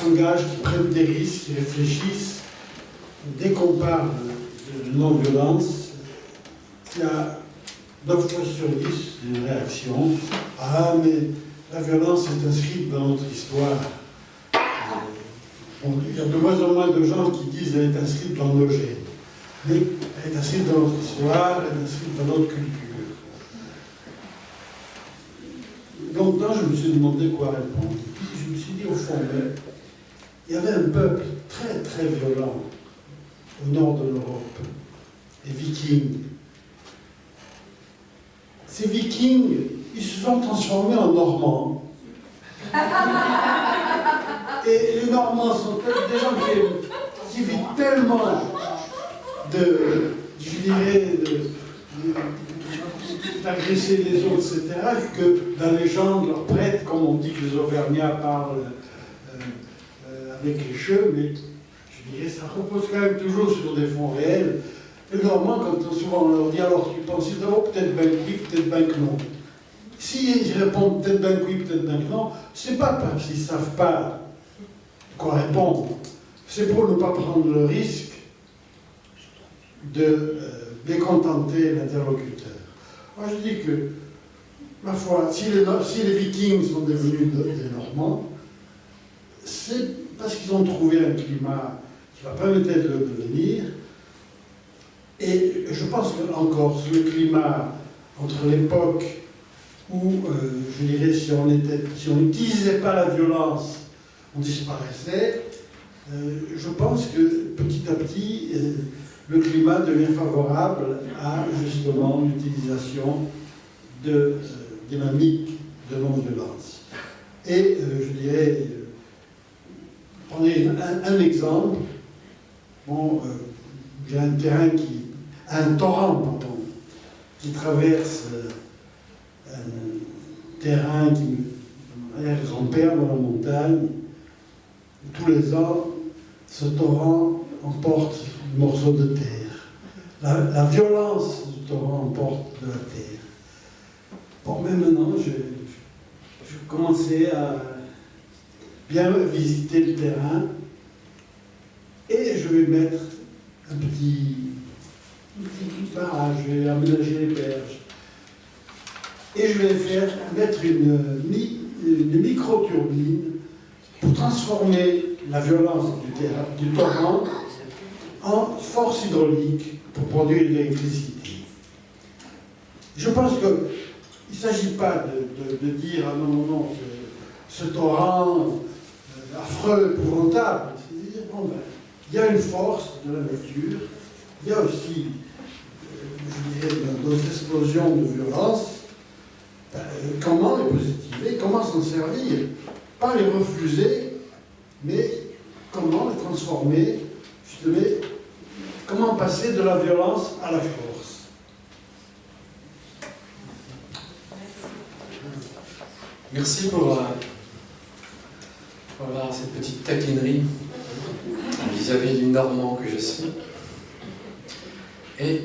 s'engagent, qui prennent des risques, qui réfléchissent. Dès qu'on parle de non-violence, il y a 9 fois sur 10 une réaction. Ah, mais la violence est inscrite dans notre histoire. Il y a de moins en moins de gens qui disent qu'elle est inscrite dans nos gènes. Mais elle est inscrite dans notre histoire, elle est inscrite dans notre culture. Longtemps, je me suis demandé quoi répondre. Je me suis dit, au fond, il y avait un peuple très, très violent au nord de l'Europe, les Vikings. Ces Vikings, ils se sont transformés en Normands. Et les Normands sont des gens qui vivent tellement d'agresser les autres, etc., que dans les légendes, leurs prêtres, comme on dit que les Auvergnats parlent avec les cheveux, mais je dirais ça repose quand même toujours sur des fonds réels. Les Normands, quand souvent on leur dit alors tu penses d'abord peut-être bien que oui, peut-être bien que non. Si ils répondent peut-être bien que oui, peut-être bien que non, c'est pas parce qu'ils ne savent pas quoi répondre, c'est pour ne pas prendre le risque de décontenter l'interlocuteur. Moi je dis que, ma foi, si les Vikings sont devenus des Normands, c'est parce qu'ils ont trouvé un climat qui va permettre de le devenir. Et je pense qu'encore, le climat entre l'époque où, je dirais, si on n'utilisait pas la violence, on disparaissait, je pense que petit à petit, le climat devient favorable à justement l'utilisation de dynamiques de non-violence. Et je dirais, prenez un exemple. Bon, j'ai un terrain un torrent, pardon, qui traverse un terrain qui me grand-père dans la montagne. Tous les ans, ce torrent emporte un morceau de terre. La violence du torrent emporte de la terre. Bon, mais maintenant, je commençais à bien visiter le terrain et je vais mettre un petit barrage, je vais aménager les berges. Et je vais mettre une micro-turbine pour transformer la violence du torrent en force hydraulique pour produire de l'électricité. Je pense qu'il ne s'agit pas de dire « ah non, non, non, ce torrent affreux, épouvantable ». C'est-à-dire, bon, il y a une force de la nature, il y a aussi, je dirais, dans nos explosions de violence, comment les positiver, comment s'en servir, pas les refuser, mais comment les transformer, justement, comment passer de la violence à la force. Merci pour cette petite taquinerie vis-à-vis du Normand que je suis. Et